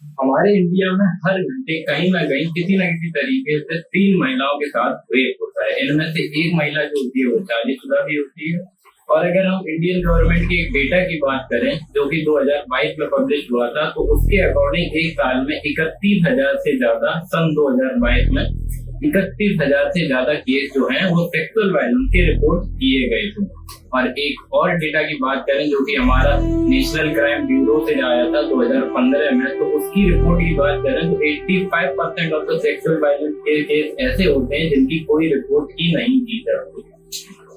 हमारे इंडिया में हर घंटे कहीं ना कहीं किसी न किसी तरीके से 3 महिलाओं के साथ रेप होता है। इनमें से एक महिला जो होती है वो शादीशुदा भी होती है। और अगर हम इंडियन गवर्नमेंट के एक डेटा की बात करें जो कि 2022 में पब्लिश हुआ था, तो उसके अकॉर्डिंग एक साल में 31,000 से ज्यादा, सन 2022 में 31,000 से ज्यादा केस जो हैं वो सेक्सुअल वायलेंस के रिपोर्ट किए गए थे। और एक और डेटा की बात करें जो कि हमारा नेशनल क्राइम ब्यूरो से आया था 2015 में, तो उसकी रिपोर्ट की बात करें तो 85% ऑफ द सेक्सुअल वायलेंस के केस ऐसे होते हैं जिनकी कोई रिपोर्ट ही नहीं की जाती।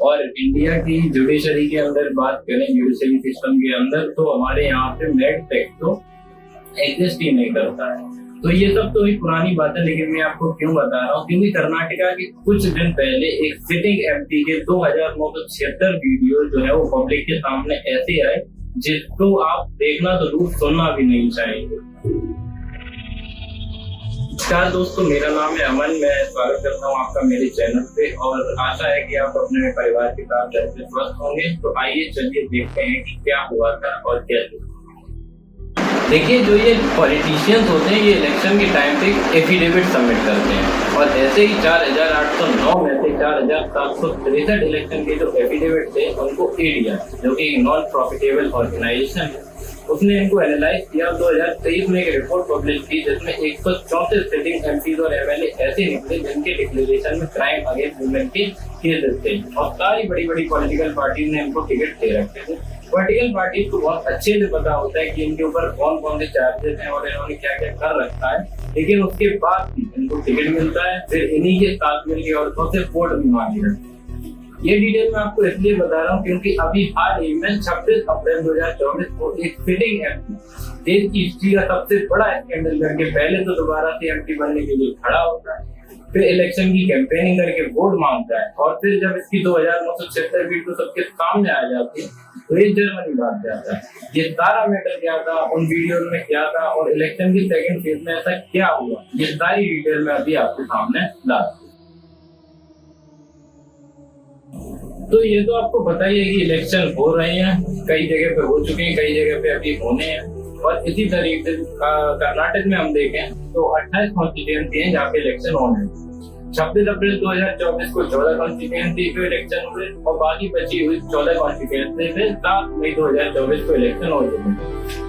और इंडिया की जुडिशरी के अंदर बात करें, जुडिशरी सिस्टम के अंदर, तो हमारे यहाँ पे मेड सेक्स तो एग्जिस्ट ही नहीं करता है। तो ये सब तो एक पुरानी बात है, लेकिन मैं आपको क्यों बता रहा हूँ, क्योंकि कर्नाटका के कुछ दिन पहले एक सिटिंग एमपी के 2,976 वीडियो जो है वो पब्लिक के सामने ऐसे आए जिसको आप देखना तो दूर सुनना भी नहीं चाहेंगे। नमस्कार दोस्तों, मेरा नाम है अमन। मैं स्वागत करता हूँ आपका मेरे चैनल पे और आशा है कि आप अपने परिवार के साथ स्वस्थ होंगे। तो आइए चलिए देखते हैं कि क्या हुआ था और क्या हुआ। देखिए, जो ये पॉलिटिशियंस होते हैं ये इलेक्शन के टाइम पे एफिडेविट सबमिट करते हैं और ऐसे ही 4,809 में से 4,763 इलेक्शन के जो एफिडेविट थे उनको एडिया, जो कि नॉन प्रॉफिटेबल ऑर्गेनाइजेशन है, उसने इनको एनालाइज किया। 2023 में एक रिपोर्ट पब्लिश की जिसमें 134 सिटिंग एमपीज और एमएलए ऐसे निकले जिनके डिक्लेरेशन में क्राइम अगेंस्ट वुमेन के केसेस थे और सारी बड़ी बड़ी पॉलिटिकल पार्टी ने इनको टिकट दे रखे थे। पॉलिटिकल पार्टी को बहुत अच्छे से पता होता है कि इनके ऊपर कौन कौन से चार्जेस हैं और इन्होंने क्या क्या कर रखा है, लेकिन उसके बाद भी इनको टिकट मिलता है। फिर इन्हीं के साथ मिलकर औरतों से वोट भी मांगे जाते हैं। ये डिटेल मैं आपको इसलिए बता रहा हूँ क्योंकि अभी हाल ही में 26 अप्रैल 2024 को एक सिटिंग एमपी देश की हिस्ट्री का सबसे बड़ा स्कैंडल करके पहले तो दोबारा से एमपी बनने के लिए खड़ा होता है, फिर इलेक्शन की कैंपेनिंग करके वोट मांगता है और फिर जब इसकी 2,976 वीडियो सबके सामने आ जाती है तो ये जर्मनी भाग जाता है। ये सारा मैटर क्या था, उन वीडियो में क्या था और इलेक्शन के सेकंड फेज में ऐसा क्या हुआ, ये सारी डिटेल मैं अभी आपके सामने ला। तो ये तो आपको पता ही है कि इलेक्शन हो रहे हैं, कई जगह पे हो चुके हैं, कई जगह पे अभी होने हैं। और इसी तरीके से कर्नाटक में हम देखें तो 28 कॉन्स्टिट्यूएंसी हैं जहाँ पे इलेक्शन होने हैं। 26 अप्रैल 2024 को 14 कॉन्स्टिट्यूएंसी पे इलेक्शन हुए और बाकी बची हुई 14 कॉन्स्टिट्यूएंसी पे 7 मई 2024 को इलेक्शन हो चुके।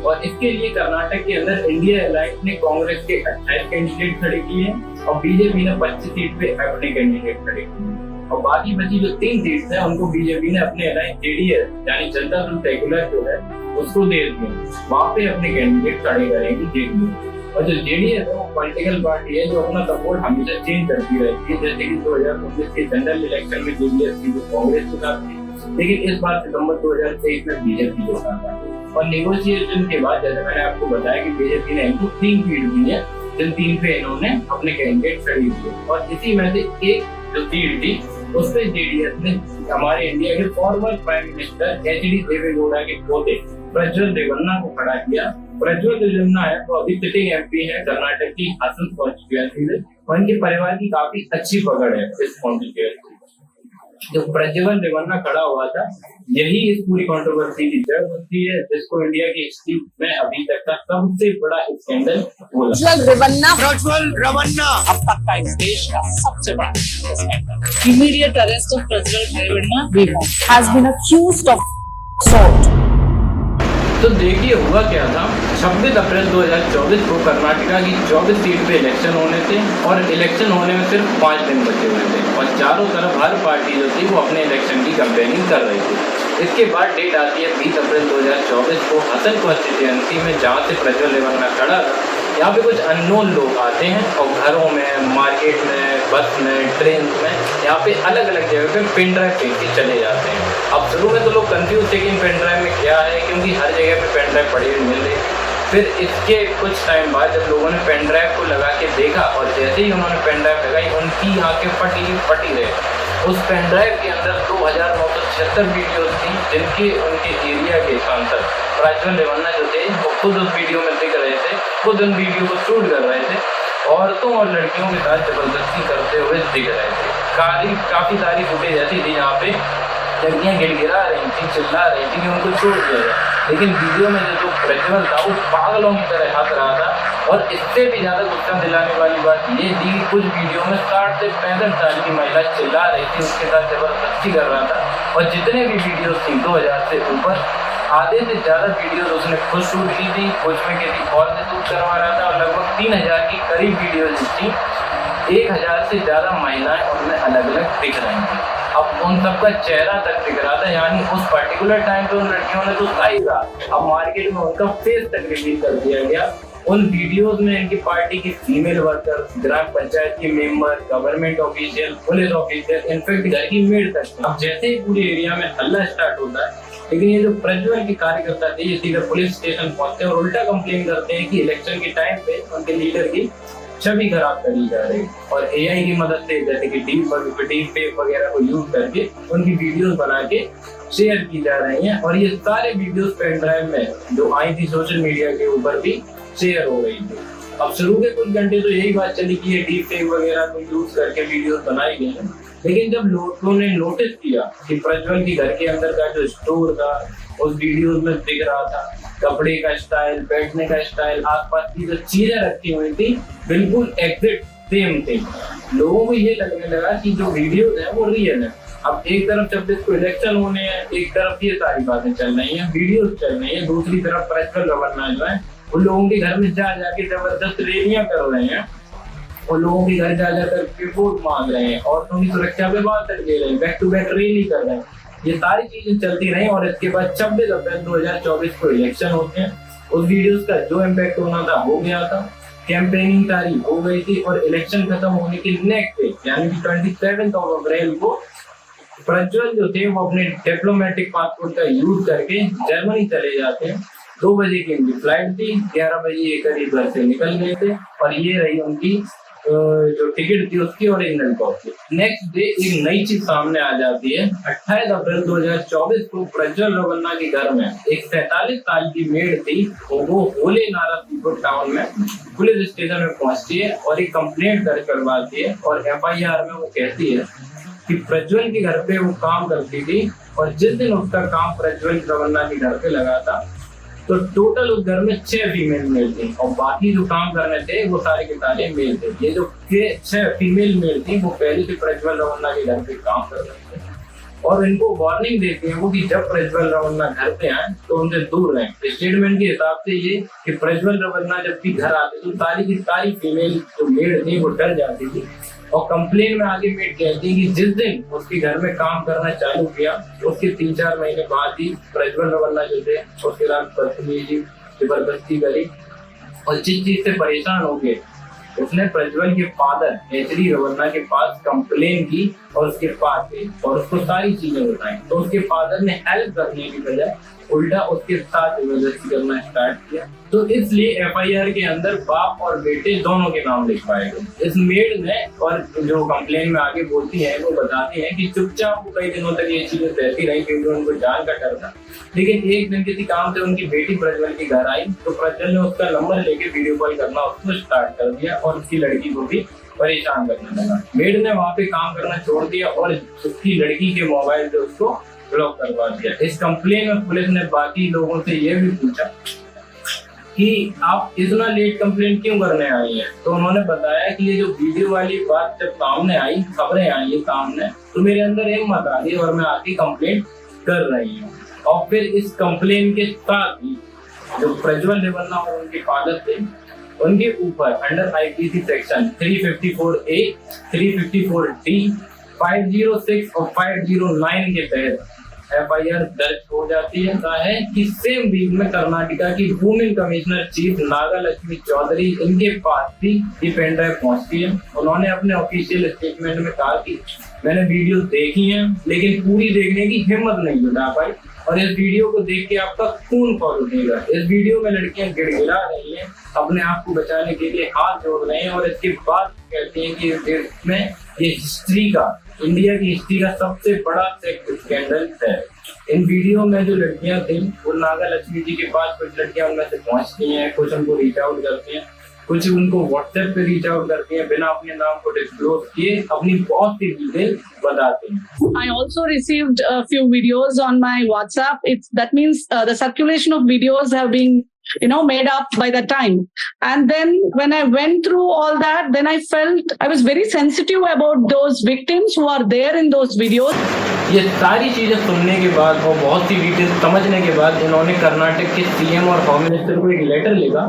और इसके लिए कर्नाटक के अंदर इंडिया अलायंस ने कांग्रेस के 28 कैंडिडेट खड़े किए और बीजेपी ने 25 सीट पे अपने कैंडिडेट खड़े किए और बाकी बची जो 3 सीट्स हैं उनको बीजेपी ने अपने अलायंस जेडीएस यानी जनता दल सेक्युलर जो है उसको दे दिए, वहां पे अपने कैंडिडेट खड़े करेंगे जेडीएस। और जो जेडीएस है वो पॉलिटिकल पार्टी है जो अपना सपोर्ट हमेशा चेंज करती रहती है, जैसे कि 2019 के जनरल इलेक्शन में जेडीएस की जो कांग्रेस के साथ थी, लेकिन इस बार सितंबर 2023 में बीजेपी के साथ था। और नेगोशिएशन के बाद जैसे मैंने आपको बताया कि बीजेपी ने इनको 3 सीट दी है, जिन 3 पे इन्होंने अपने कैंडिडेट खड़े किए और इसी में से एक जो सीट थी उस पे जेडीएस ने हमारे इंडिया के former prime minister HD Devegowda के पोते प्रज्वल रेवन्ना को खड़ा किया। प्रज्वल रेवन्ना है तो अभी सिटिंग एमपी है कर्नाटक की हासन कॉन्स्टिट्यूएंसी में और इनके परिवार की काफी अच्छी पकड़ है इस कॉन्स्टिट्यूएंसी। जो प्रज्वल रेवन्ना खड़ा हुआ था यही इस पूरी कंट्रोवर्सी की जड़ होती है, जिसको इंडिया की हिस्ट्री में अभी तक का सबसे बड़ा स्कैंडल बोला। प्रज्वल रेवन्ना अब तक का इस देश का सबसे बड़ा scandal. Immediate arrest of President Revanna has been accused of assault. तो देखिए हुआ क्या था, 26 अप्रैल 2024 को कर्नाटका की 24 सीट पे इलेक्शन होने थे और इलेक्शन होने में सिर्फ 5 दिन बचे हुए थे और चारों तरफ हर पार्टी जो थी वो अपने इलेक्शन की कैंपेनिंग कर रही थी। इसके बाद डेट आती है 20 अप्रैल 2024 को हासन कॉन्स्टिट्यूएंसी में, जहाँ से प्रज्वल रेवन्ना खड़ा था। यहाँ पे कुछ अननोन लोग आते हैं और घरों में, मार्केट में, बस में, ट्रेन में, यहाँ पे अलग अलग जगह पे पेन ड्राइव फेंक के चले जाते हैं। अब शुरू में तो लोग कंफ्यूज थे कि पेन ड्राइव में क्या है, क्योंकि हर जगह पे पेन ड्राइव पड़ी हुई मिल रही। फिर इसके कुछ टाइम बाद जब लोगों ने पेन ड्राइव को लगा के देखा और जैसे ही उन्होंने पेन ड्राइव लगाई उनकी आंखें फटी रहे। उस पेन ड्राइव के अंदर 2,976 वीडियोस थी जिनके उनके एरिया के सांसद प्रज्वल रेवन्ना जो थे वो खुद उस वीडियो में दिख रहे थे, खुद उन वीडियो को शूट कर रहे थे, औरतों और लड़कियों के साथ जबरदस्ती करते हुए दिख रहे थे। काफी सारी फुटेज ऐसी थी जहाँ पे लड़कियां गिड़गिड़ा रही थी, चिल्ला रही थी कि उनको छोड़ दिया जाए, लेकिन वीडियो में जो प्रज्वल था वो पागलों की तरह हंस रहा था और इससे भी ज्यादा गुस्सा दिलाने वाली बात ये थी कि कुछ वीडियो में 60 से 65 साल की महिला चिल्ला रही थी, उसके साथ जबरदस्ती कर रहा था। और जितने भी वीडियो थी 2000 से ऊपर, आधे से ज्यादा वीडियो उसने खुद शूट की थी, कुछ में किसी और से शूट करवा रहा था। और लगभग 3000 की करीब वीडियोज थी। 1000 से ज्यादा महिलाएं उनमें अलग अलग दिख रही थी। अब उन सबका चेहरा तक दिख रहा था, यानी उस पर्टिकुलर टाइम पे उन लड़कियों ने तो सही रहा। अब मार्केट में उनका फेस तक रिवील कर दिया गया। उन वीडियोस में इनकी पार्टी की फीमेल वर्कर, ग्राम पंचायत की member, government official, police official, in fact घर की मेड तक। अब जैसे ही पूरे एरिया में हल्ला स्टार्ट होता है, लेकिन ये जो प्रज्वल के कार्यकर्ता थे ये सीधे पुलिस स्टेशन पहुंचते हैं और उल्टा कंप्लेन करते हैं कि इलेक्शन के टाइम पे उनके लीडर की छवि खराब करी जा रही है। और एआई की मदद से, जैसे कि डीप फेक वगैरह को यूज करके उनकी वीडियोस बना के शेयर की जा रही हैं। और ये सारे वीडियोस पेन ड्राइव में जो आई थी सोशल मीडिया के ऊपर भी शेयर हो रही थी। अब शुरू के कुछ घंटे तो यही बात चली कि ये डीप फेक वगैरह को यूज करके वीडियोस बनाई गई हैं। लेकिन जब लोगों ने नोटिस किया कि प्रज्वल के घर के अंदर का जो स्टोर था उस वीडियोस में दिख रहा था, कपड़े का स्टाइल, बैठने का स्टाइल, आसपास की जो चीजें रखी हुई थी बिल्कुल एग्जैक्ट सेम थे। लोगों को ये लगने लगा कि जो वीडियोस है वो रियल है। अब एक तरफ जब इसको इलेक्शन होने हैं, एक तरफ ये सारी बातें चल रही हैं, वीडियोस चल रही हैं, दूसरी तरफ प्रज्वल रवन्ना जो है उन लोगों के घर में जा जाके जबरदस्त रैलियां कर रहे हैं, उन लोगों के घर जा जाकर रिपोर्ट मांग रहे हैं और उनकी सुरक्षा पे बात कर ले रहे हैं, बैक टू बैक रैली कर रहे हैं। ये सारी चीजें चलती रही और इसके बाद 26 अप्रैल 2024 को इलेक्शन होते हैं। उस वीडियोस का जो इम्पैक्ट होना था हो गया था, कैंपेनिंग सारी हो गई थी और इलेक्शन खत्म होने के नेक्स्ट डे यानी कि 27 अप्रैल को प्रज्वल जो थे वो अपने डिप्लोमेटिक पासपोर्ट का यूज करके जर्मनी चले जाते हैं। 2 बजे की उनकी फ्लाइट थी, 11 बजे करीब घर से निकल गए थे और ये रही उनकी जो टिकट थी उसकी ओरिजिनल कॉपी। नेक्स्ट डे एक नई चीज सामने आ जाती है। 28 अप्रैल 2024 को प्रज्वल रवन्ना के घर में एक 47 साल की मेड थी, वो होले नारायणपुर टाउन में पुलिस स्टेशन में पहुंचती है और एक कंप्लेंट दर्ज करवाती है। और एफआईआर में वो कहती है कि प्रज्वल के घर पे वो काम करती थी और जिस दिन उसका काम प्रज्वल रवन्ना के घर पे लगा था तो टोटल उस घर में 6 फीमेल मेल थी और बाकी जो काम करने थे वो सारे के सारे मेल थे। ये जो 6 फीमेल मेल थी वो पहले से प्रज्वल रवन्ना के घर पे काम कर रहे थे और इनको वार्निंग देते हैं वो कि जब प्रज्वल रवन्ना घर पे आए तो उनसे दूर रहें। स्टेटमेंट के हिसाब से ये कि प्रज्वल रवन्ना जब भी घर आते तो सारी की सारी फीमेल जो मेल थी वो डर जाती थी। और कंप्लेन में आगे मेड कहती है कि जिस दिन उसके घर में काम करना चालू किया उसके 3-4 महीने बाद ही प्रज्वल रवन्ना जो थे उसके साथ बदतमीजी जबरदस्ती करी और जिस चीज से परेशान हो गए उसने प्रज्वल के फादर एचडी रवन्ना के पास कंप्लेन की और उसके पास गई और उसको सारी चीजें बताई। तो उसके फादर ने हेल्प करने की बजाय उल्टा उसके साथ जबरदस्ती करना स्टार्ट किया। तो इसलिए एफआईआर के अंदर बाप और बेटे दोनों के नाम लिखवाए गए। इस मेड ने और जो कंप्लेन में आगे बोलती है वो बताती है कि चुपचाप वो कई दिनों तक ये चीजें रहती रही क्योंकि उनको जान का डर था। लेकिन एक दिन किसी काम से उनकी बेटी प्रज्वल के घर आई तो प्रज्वल ने उसका नंबर लेके वीडियो कॉल करना उसको स्टार्ट कर दिया और उसकी लड़की को भी परेशान करने लगा। मेड ने वहां पे काम करना छोड़ दिया और उसकी लड़की के मोबाइल से उसको ब्लॉक करवा दिया। इस कंप्लेन में पुलिस ने बाकी लोगों से यह भी पूछा कि आप इतना लेट कंप्लेन क्यों करने आई हैं? तो उन्होंने बताया कि ये जो वीडियो वाली बात जब सामने आई, खबरें आई सामने, तो मेरे अंदर हिम्मत आ गई और मैं आके कंप्लेन कर रही हूँ। और फिर इस कंप्लेन के साथ ही जो प्रज्वल रवन्ना और उनके फादर थे उनके ऊपर under IPC section 354A, 354D, 506 और 509 के तहत एफआईआर दर्ज हो जाती है कि सेम वीक में कर्नाटका की women commissioner chief Naga Lakshmi Chaudhary इनके पास भी ये पेन ड्राइव पहुंचती है। उन्होंने अपने ऑफिशियल स्टेटमेंट में कहा कि मैंने वीडियो देखी है लेकिन पूरी देखने की हिम्मत नहीं जुटा पाई और इस वीडियो को देख के आपका खून खौल उठेगा। इस वीडियो में लड़कियां गिड़गिड़ा रही हैं, अपने आप को बचाने के लिए हाथ जोड़ रहे हैं और इसके बाद कहती हैं कि इस देश में ये हिस्ट्री का, इंडिया की हिस्ट्री का सबसे बड़ा सेक्स स्कैंडल है। इन वीडियो में जो लड़कियां थी वो नागा लक्ष्मी जी के पास कुछ लड़कियां उनमें से पहुंचती हैं, कुछ उनको रीच आउट करती हैं, कुछ उनको व्हाट्सएप पे रीच आउट करती हैं, बिना अपने नाम को डिस्क्लोज किए अपनी बहुत सी डिटेल बताते हैं। I also received a few videos on my WhatsApp. That means the circulation of videos have been made up by the time. And then when I went through all that, then I felt I was very sensitive about those victims who are there in those videos. ये सारी चीजें सुनने के बाद और बहुत सी details समझने के बाद इन्होंने कर्नाटक के सीएम और होम मिनिस्टर को एक लेटर लिखा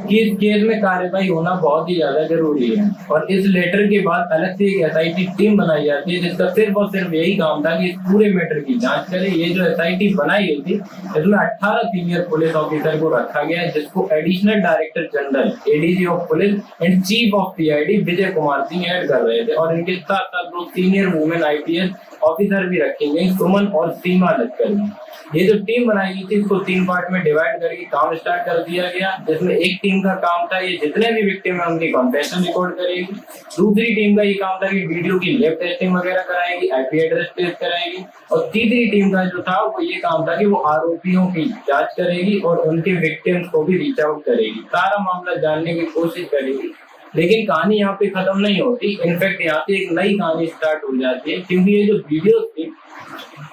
कि इस केस में कार्रवाई होना बहुत ही ज्यादा जरूरी है। और इस लेटर के बाद अलग से एक एसआईटी टीम बनाई जाती है जिसका सिर्फ और सिर्फ यही काम था कि इस पूरे मैटर की जांच करे। ये जो एसआईटी बनाई गई थी इसमें 18 सीनियर पुलिस ऑफिसर को रखा गया है, जिसको additional director general ADG of police and chief of CID Vijay Kumar Singh add कर रहे थे। और इनके साथ साथ 2 सीनियर वुमेन आईपीएस ऑफिसर भी रखे गए, सुमन और सीमा लश्करी। ये जो टीम बनाई गई थी इसको 3 पार्ट में डिवाइड करके काम स्टार्ट कर दिया गया, जिसमें एक टीम का काम था ये जितने भी विक्टिम है उनकी कॉन्फेशन रिकॉर्ड करेगी। दूसरी टीम का ये काम था कि वीडियो की लैब टेस्टिंग वगैरह कराएगी, आईपी एड्रेस टेस्ट कराएगी। और तीसरी टीम का जो था वो ये काम था कि वो आरोपियों की जांच करेगी और उनके विक्टिम्स को भी रीच आउट करेगी, सारा मामला जानने की कोशिश करेगी। लेकिन कहानी यहाँ पे खत्म नहीं होती, इनफैक्ट यहाँ से एक नई कहानी स्टार्ट हो जाती है, क्योंकि ये जो वीडियो थी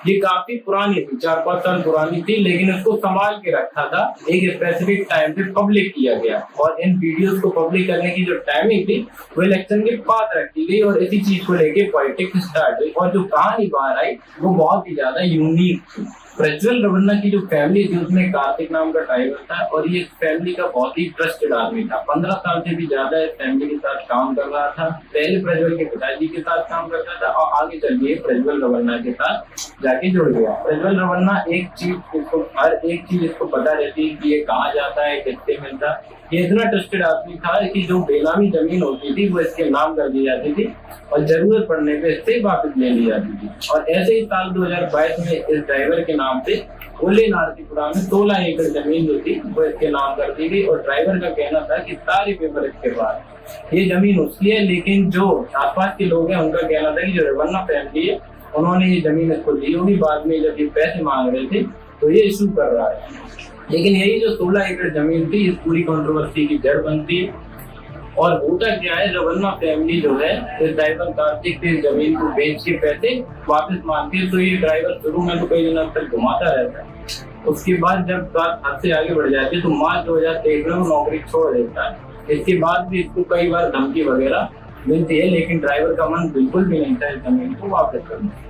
ये काफी पुरानी थी, 4-5 साल पुरानी थी, लेकिन उसको संभाल के रखा था, एक स्पेसिफिक टाइम पे पब्लिक किया गया। और इन वीडियोस को पब्लिक करने की जो टाइमिंग थी वो इलेक्शन के बाद रखी गई और इसी चीज को लेके पॉलिटिक्स स्टार्ट हुई। और जो कहानी बाहर आई वो बहुत ही ज्यादा यूनिक थी। प्रज्वल रवन्ना की जो फैमिली थी उसमें कार्तिक नाम का ड्राइवर था और ये फैमिली का बहुत ही ट्रस्टेड आदमी था। 15 साल से भी ज्यादा इस फैमिली के साथ काम कर रहा था। पहले प्रज्वल के पिताजी के साथ काम करता था और आगे चल के प्रज्वल रवन्ना के साथ जाके जुड़ गया। प्रज्वल रवन्ना हर एक चीज इसको पता रहती है कि ये कहाँ जाता है, किससे मिलता। ये इतना ट्रस्टेड आदमी था कि जो बेनामी जमीन होती थी वो इसके नाम कर दी जाती थी और जरूरत पड़ने पे इससे वापस ले ली जाती थी। और ऐसे ही साल 2022 में इस ड्राइवर के नाम से उल्ले नारसीपुरा में 16 एकड़ जमीन जो थी वो इसके नाम कर दी गई। और ड्राइवर का कहना था कि सारे पेपर इसके पास, ये जमीन उसकी है। लेकिन जो आसपास के लोग हैं उनका कहना था कि जो रवन्ना फैमिली है उन्होंने ये जमीन इसको दी होगी, बाद में जब ये पैसे मांग रहे थे तो ये इशू कर रहा है। लेकिन यही जो 16 एकड़ जमीन थी इस पूरी कंट्रोवर्सी की जड़ बनती है। और होता क्या है, रवन्ना फैमिली जो है इस ड्राइवर कार्तिक से इस जमीन को बेच के पैसे वापस मांगती है। तो ये ड्राइवर शुरू में तो कई दिनों तक घुमाता रहता है। उसके बाद जब बात हद से आगे बढ़ जाती है तो मार्च 2023 में वो नौकरी छोड़ देता है। इसके बाद भी इसको कई बार धमकी वगैरह मिलती है, लेकिन ड्राइवर का मन बिल्कुल भी नहीं था इस जमीन को वापस करने।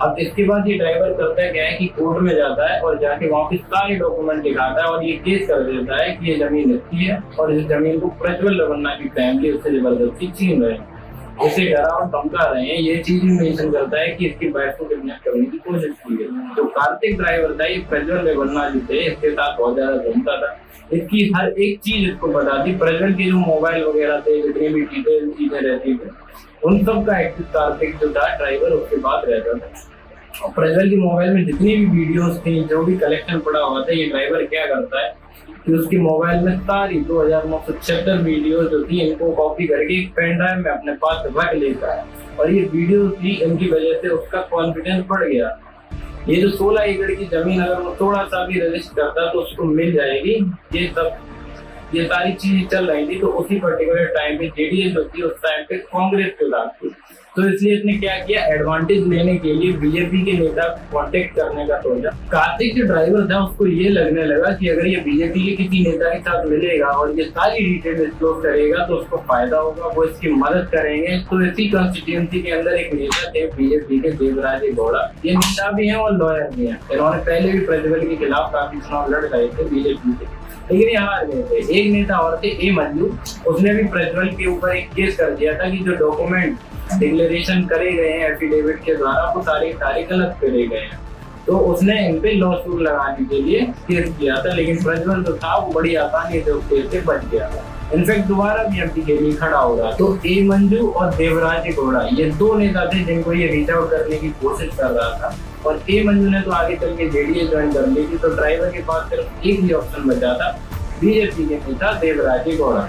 अब इसके बाद ये ड्राइवर करता है क्या है कि कोर्ट में जाता है और जाके वहाँ पे सारे डॉक्यूमेंट दिखाता है और ये केस कर देता है कि ये जमीन इसकी है और इस जमीन को प्रज्वल रवन्ना की फैमिली उससे जबरदस्ती छीन रहे हैं, उसे डरा और धमका रहे हैं। ये चीज भी मेंशन करता है कि इसकी वाइफ को किडनैप करने की कोशिश की गई। जो कार्तिक ड्राइवर था ये प्रज्वल रवन्ना जो थे इसके साथ बहुत ज्यादा घूमता था, इसकी हर एक चीज इसको बता दी। प्रज्वल के जो मोबाइल वगैरह थे, जितनी भी डिटेल चीजें रहती थी उन सब का एक्सेस कार्तिक जो था ड्राइवर उसके पास रहता था। और प्रज्वल के मोबाइल में जितनी भी वीडियोस थी, जो भी कलेक्शन पड़ा हुआ था, ये ड्राइवर क्या करता है कि उसके मोबाइल में सारी 2976 वीडियो जो थी इनको कॉपी करके एक पेन ड्राइव में अपने पास रख लेता है। और ये वीडियो थी, इनकी वजह से उसका कॉन्फिडेंस बढ़ गया। ये जो 16 एकड़ की जमीन अगर वो थोड़ा सा भी रजिस्टर करता तो उसको मिल जाएगी। ये सारी चीजें चल रही थी। तो उसी पर्टिकुलर टाइम पे जेडीएस जो थी उस टाइम पे कांग्रेस के साथ थी, तो इसलिए इसने क्या किया, एडवांटेज लेने के लिए बीजेपी के नेता कांटेक्ट करने का सोचा। कार्तिक जो ड्राइवर था उसको ये लगने लगा कि अगर ये बीजेपी के किसी नेता के साथ मिलेगा और ये सारी डिटेल डिस्क्लोज करेगा तो उसको फायदा होगा, वो इसकी मदद करेंगे। तो इसी कंस्टिट्यूएंसी के अंदर एक नेता थे बीजेपी के, देवराज गौड़ा। ये नेता भी है और लॉयर भी है। इन्होंने पहले भी प्रज्वल के खिलाफ काफी चुनाव लड़ रहे थे बीजेपी से, लेकिन ये हार गए थे। एक नेता और थे ए मंजू, उसने भी प्रज्वल के ऊपर एक केस कर दिया था कि जो डॉक्यूमेंट डिक्लेरेशन करे गए हैं एफिडेविट के द्वारा वो सारे गलत करे गए हैं। तो उसने इन पे लॉ सूट लगाने के लिए केस किया था, लेकिन प्रज्वल जो था वो बड़ी आसानी से उस केस से बच गया था। इनफैक्ट दोबारा भी एमपी के लिए खड़ा होगा। तो ए मंजू और देवराज गौड़ा ये 2 नेता थे जिनको ये रीच आउट करने की कोशिश कर रहा था। और ए मंजू ने तो आगे चल के जेडीएस ज्वाइन कर ली थी। तो ड्राइवर के पास सिर्फ एक ही ऑप्शन बचा था, बीजेपी के नेता देवराज गौड़ा।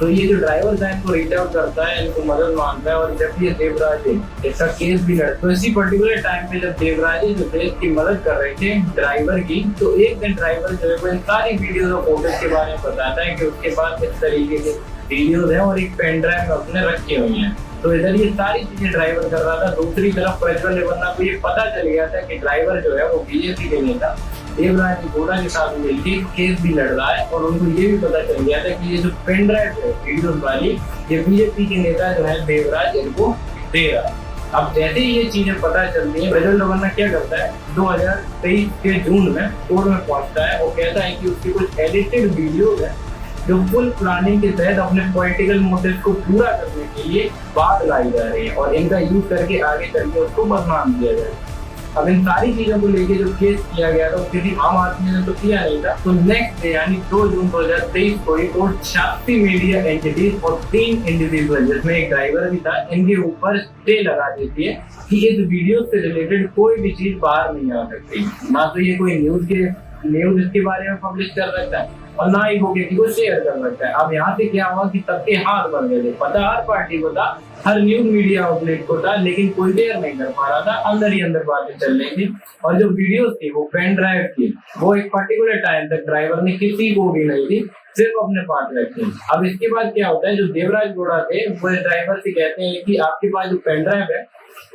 तो ये जो ड्राइवर था इनको रीच आउट करता है, इनको मदद मांगता है। और जब ये देवराज इसका केस भी लड़, तो इसी पर्टिकुलर टाइम पे जब देवराज जो थे इसकी मदद कर रहे थे ड्राइवर की, तो एक दिन ड्राइवर जो है वो इन सारी वीडियोज और फोटोज के बारे में बताता है कि उसके पास इस तरीके के वीडियोज हैं और एक पेन ड्राइव में अपने रखी हुई हैं। तो इधर ये सारी चीजें ड्राइवर कर रहा था। दूसरी तरफ प्रज्वल रवन्ना को ये पता चल गया था कि ड्राइवर जो है वो बीजेपी के नेता देवराज गौड़ा के साथ मिलकर केस भी लड़ रहा है और उनको ये भी पता चल गया था कि ये जो पेन ड्राइव है वीडियोस वाली, ये बीजेपी के नेता जो है देवराज इनको दे रहा है। अब जैसे ही ये चीजें पता चलती है, प्रज्वल रवन्ना क्या करता है, 2023 के जून में कोर्ट में पहुंचता है और कहता है कि उसकी कुछ एडिटेड वीडियो है जो फुल प्लानिंग के तहत अपने पॉलिटिकल मोटिव को पूरा करने के लिए बात लाई जा रही है और इनका यूज करके आगे चल के उसको बदनाम किया जाएगा। अब इन सारी चीजों को लेके जो केस किया गया था वो किसी आम आदमी ने तो किया नहीं था। तो नेक्स्ट डे यानी 2 जून 2023 को ही कोर्ट 86 मीडिया एंटिटीज और 3 इंडिविजुअल जिसमें एक ड्राइवर भी था, इनके ऊपर स्टे लगा देती है कि इस वीडियो से रिलेटेड कोई भी चीज बाहर नहीं आ सकती। ना तो ये कोई न्यूज इसके बारे में पब्लिश कर सकता है और ना ही वो किसी को शेयर कर सकता है। अब यहाँ से क्या हुआ कि सबके हाथ बन गए थे। पता हर पार्टी को था, हर न्यूज मीडिया आउटलेट को था, लेकिन कोई शेयर नहीं कर पा रहा था। अंदर ही अंदर बातें चल रही थी और जो वीडियोस थी वो पेन ड्राइव की, वो एक पर्टिकुलर टाइम तक ड्राइवर ने किसी को भी नहीं दी, सिर्फ अपने पास रखी। अब इसके बाद क्या होता है, जो देवराज गौड़ा थे वो ड्राइवर से कहते हैं कि आपके पास जो पेन ड्राइव है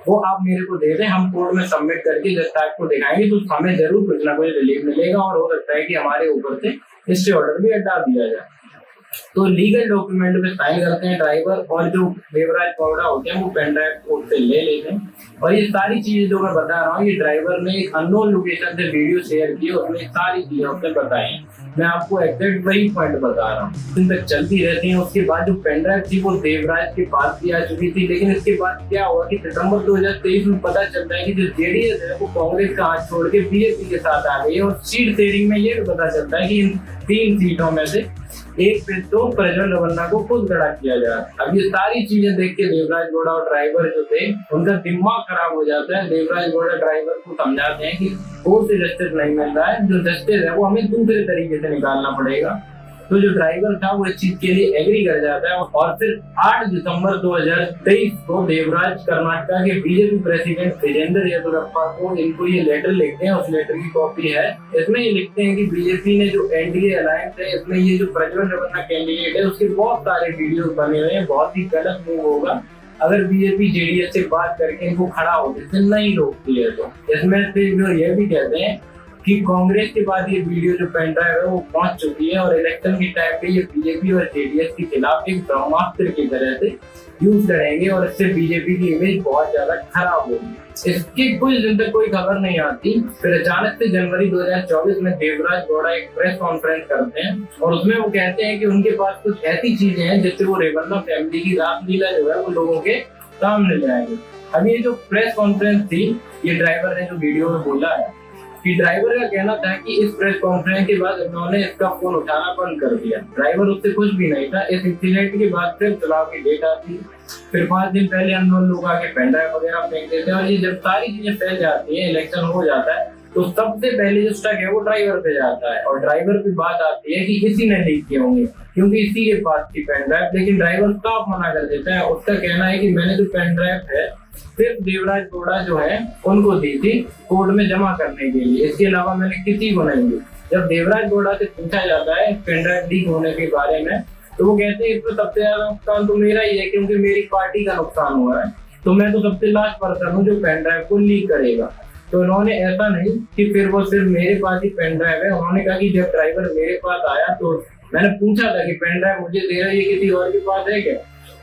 वो आप मेरे को दे दें, हम कोर्ट में सबमिट करके जज साहब को दिखाएंगे तो हमें जरूर कुछ ना कुछ रिलीफ मिलेगा और हो सकता है कि हमारे ऊपर से इससे ऑर्डर भी हटा दिया जाए। तो लीगल डॉक्यूमेंट पे साइन करते हैं ड्राइवर और जो देवराज गौड़ा होते हैं वो पेन ड्राइव कोर्ट से ले लेते हैं। और ये सारी चीजें जो मैं बता रहा हूँ, ये ड्राइवर ने एक अननोन लोकेशन से वीडियो शेयर की और उसमें सारी चीजें उसने बताई। मैं आपको एग्जैक्ट वही पॉइंट बता रहा हूँ। दिन तक चलती रहती है। उसके बाद जो पेन ड्राइव थी वो देवराज के पास भी आ चुकी थी, लेकिन इसके बाद क्या हुआ कि सितंबर 2023 में पता चलता है कि जो जेडीएस है वो कांग्रेस का हाथ छोड़ के बीजेपी के साथ आ गई है। और सीट शेयरिंग में ये भी पता चलता है कि इन 3 सीटों में से एक पे तो प्रज्वल रवन्ना को खुद खड़ा किया जाए। अब ये सारी चीजें देख के देवराज गौड़ा और ड्राइवर जो थे उनका दिमाग खराब हो जाता है। देवराज गौड़ा ड्राइवर को समझाते हैं कि कोर्ट से जस्टिस नहीं मिल रहा है, जो जस्टिस है वो हमें दूसरे तरीके से निकालना पड़ेगा। तो जो ड्राइवर था वो इस चीज के लिए एग्री कर जाता है और फिर 8 दिसंबर 2023 को देवराज कर्नाटका के बीजेपी प्रेसिडेंट विजेंद्र येदुरप्पा को इनको ये लेटर लिखते हैं। उस लेटर की कॉपी है। इसमें ये लिखते हैं कि बीजेपी ने जो एनडीए अलायंस है, इसमें ये जो प्रज्वल रवन्ना कैंडिडेट है उसके बहुत सारे वीडियो बने हुए हैं। बहुत ही गलत मूव होगा अगर बीजेपी जेडीएस से बात करके इनको खड़ा होने से नहीं रोकती है। तो इसमें से जो ये भी कहते हैं कि कांग्रेस के बाद ये वीडियो जो पेन ड्राइव है वो पहुंच चुकी है और इलेक्शन के टाइम पे ये बीजेपी और जेडीएस के खिलाफ एक ब्रह्मास्त्र की तरह से यूज करेंगे और इससे बीजेपी की इमेज बहुत ज्यादा खराब होगी। इसकी कुछ दिन तक कोई खबर नहीं आती। फिर अचानक से जनवरी 2024 में देवराज गौड़ा एक प्रेस कॉन्फ्रेंस करते हैं और उसमें वो कहते हैं कि उनके पास कुछ ऐसी चीजें हैं जिससे वो रेवन्ना फैमिली की रासलीला जो है वो लोगों के सामने ले आएंगे। अब ये जो प्रेस कॉन्फ्रेंस थी, ये ड्राइवर ने जो वीडियो में बोला है कि ड्राइवर का कहना था कि इस प्रेस कॉन्फ्रेंस के बाद उन्होंने इसका फोन उठाना बंद कर दिया। ड्राइवर उससे कुछ भी नहीं था। इस इंसिडेंट के बाद फिर चुनाव की डेट आती, फिर 5 दिन पहले अननोन लोग आके पेन ड्राइव वगैरह फेंक देते हैं और ये जब सारी चीजें फैल जाती है, इलेक्शन हो जाता है, तो सबसे पहले जो स्टक है वो ड्राइवर पे जाता है और ड्राइवर पे बात आती है कि इसी ने लीक किए होंगे क्योंकि इसी के पास थी पेन ड्राइव। लेकिन ड्राइवर साफ मना कर देता है। उसका कहना है कि मैंने जो पेन ड्राइव है सिर्फ देवराज गौड़ा जो है उनको दी थी कोर्ट में जमा करने के लिए, इसके अलावा मैंने किसी को नहीं दी। जब देवराज गौड़ा से पूछा जाता है पेन ड्राइव लीक होने के बारे में तो वो कहते हैं इसमें सबसे ज्यादा नुकसान तो मेरा ही है क्योंकि मेरी पार्टी का नुकसान हुआ है, तो मैं तो सबसे लास्ट पर्सन हूँ जो पेन ड्राइव को लीक करेगा। तो उन्होंने ऐसा नहीं कि फिर वो सिर्फ मेरे पास ही पेन ड्राइव है, उन्होंने कहा कि जब ड्राइवर मेरे पास आया तो मैंने पूछा था कि पेन ड्राइव मुझे दे रहा है, ये किसी और के पास है क्या?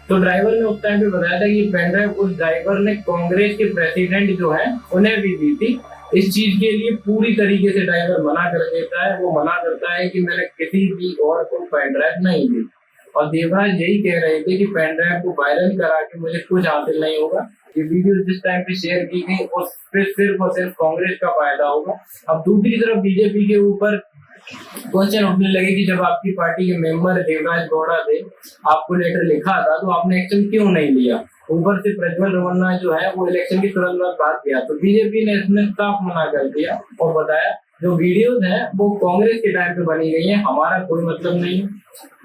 तो ड्राइवर ने उस टाइम पे बताया था कि पेन ड्राइव उस ड्राइवर ने कांग्रेस के प्रेसिडेंट जो है उन्हें भी दी थी। इस चीज के लिए पूरी तरीके से ड्राइवर मना कर देता है। वो मना करता है कि मैंने किसी भी और को पेन ड्राइव नहीं दी और देवराज यही कह रहे थे कि पेन ड्राइव को वायरल करा के मुझे कुछ हासिल नहीं होगा। ये वीडियो जिस टाइम पे शेयर की गई उस पे सिर्फ और सिर्फ कांग्रेस का फायदा होगा। अब दूसरी तरफ बीजेपी के ऊपर क्वेश्चन उठने लगे कि जब आपकी पार्टी के मेंबर देवराज गौड़ा थे, आपको लेटर लिखा था, तो आपने एक्शन क्यों नहीं लिया? ऊपर से प्रज्वल रवन्ना जो है वो इलेक्शन की तुरंत बाद बात किया, तो बीजेपी ने इसमें साफ मना कर दिया और बताया जो वीडियोज हैं वो कांग्रेस के टाइम पे बनी गई है, हमारा कोई मतलब नहीं है।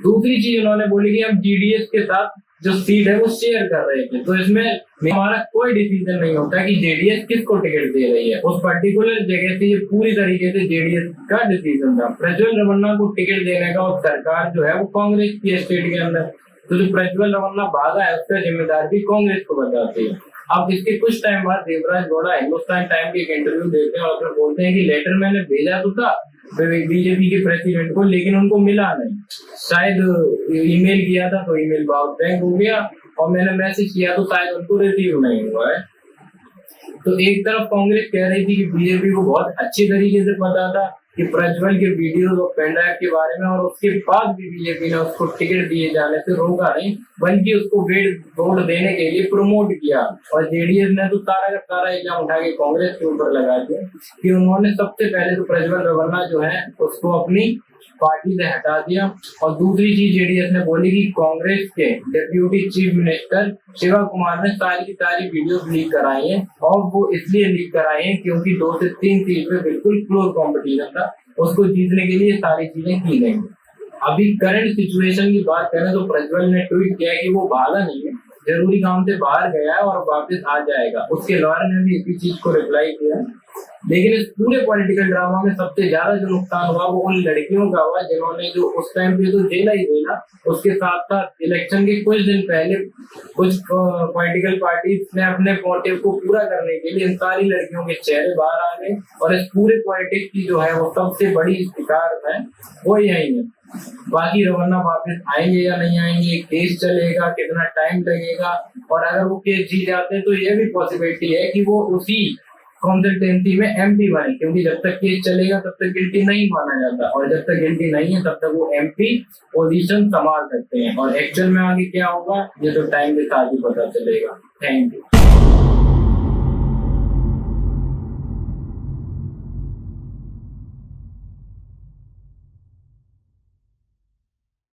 दूसरी चीज उन्होंने बोली कि हम जेडीएस के साथ जो सीट है वो शेयर कर रहे थे, तो इसमें हमारा कोई डिसीजन नहीं होता कि जेडीएस किसको टिकट दे रही है। उस पर्टिकुलर जगह से ये पूरी तरीके से जेडीएस का डिसीजन था। प्रज्वल रवन्ना को टिकट देने का और सरकार जो है वो कांग्रेस की स्टेट के अंदर, तो जो प्रज्वल रवन्ना भागा है उसका जिम्मेदार भी कांग्रेस को बताती है। अब इसके कुछ टाइम बाद देवराज गौड़ा हिंदुस्तान टाइम के एक इंटरव्यू देते हैं और फिर बोलते हैं कि लेटर मैंने भेजा तो था बीजेपी के प्रेसिडेंट को, लेकिन उनको मिला नहीं। शायद ईमेल किया था तो ईमेल बाउंस बैक हो गया, और मैंने मैसेज किया तो शायद उनको रिसीव नहीं हुआ है। तो एक तरफ कांग्रेस कह रही थी कि बीजेपी को बहुत अच्छी तरीके से पता था कि प्रज्वल के वीडियोस और पेनड्राइव के बारे में, और उसके बाद भी बीजेपी ने उसको टिकट दिए जाने से रोका नहीं, बल्कि उसको वोट देने के लिए प्रमोट किया। और जेडीएस ने तो सारा का सारा इल्जाम उठा के कांग्रेस के ऊपर लगा दिया कि उन्होंने सबसे पहले तो प्रज्वल रेवन्ना जो है उसको अपनी पार्टी से हटा दिया। और दूसरी चीज जेडीएस ने बोली कि कांग्रेस के deputy chief minister Shiva Kumar ने सारी की सारी वीडियोस लीक कराई हैं, और वो इसलिए लीक कराई हैं क्योंकि 2 से 3 सीट पे बिल्कुल क्लोज कंपटीशन था, उसको जीतने के लिए सारी चीजें की गई। अभी करंट सिचुएशन की बात करें तो प्रज्वल ने ट्वीट किया कि वो भागा नहीं है, जरूरी काम से बाहर गया है और वापस आ जाएगा। उसके लॉयर ने भी इसी चीज को रिप्लाई किया। लेकिन इस पूरे पॉलिटिकल ड्रामा में सबसे ज्यादा जो नुकसान हुआ वो उन लड़कियों का हुआ जिन्होंने जो उस टाइम पे तो जेला ही जेला, उसके साथ साथ इलेक्शन के कुछ दिन पहले कुछ पॉलिटिकल पार्टीज ने अपने मोटिव को पूरा करने के लिए इन सारी लड़कियों के चेहरे बाहर आ गए। और इस पूरे पॉलिटिक्स की जो है वो सबसे बड़ी शिकार है वो यही है। बाकी रवन्ना वापस आएंगे या नहीं आएंगे, केस चलेगा, कितना टाइम लगेगा, और अगर वो केस जीत जाते हैं तो ये भी पॉसिबिलिटी है कि वो उसी कंसल्टेंसी में एमपी बने, क्योंकि जब तक केस चलेगा तब तक गिल्टी नहीं माना जाता, और जब तक गिल्टी नहीं है तब तक वो एमपी पोजीशन संभाल सकते हैं। और एक्चुअल में आगे क्या होगा ये तो टाइम के साथ ही पता चलेगा। Thank you.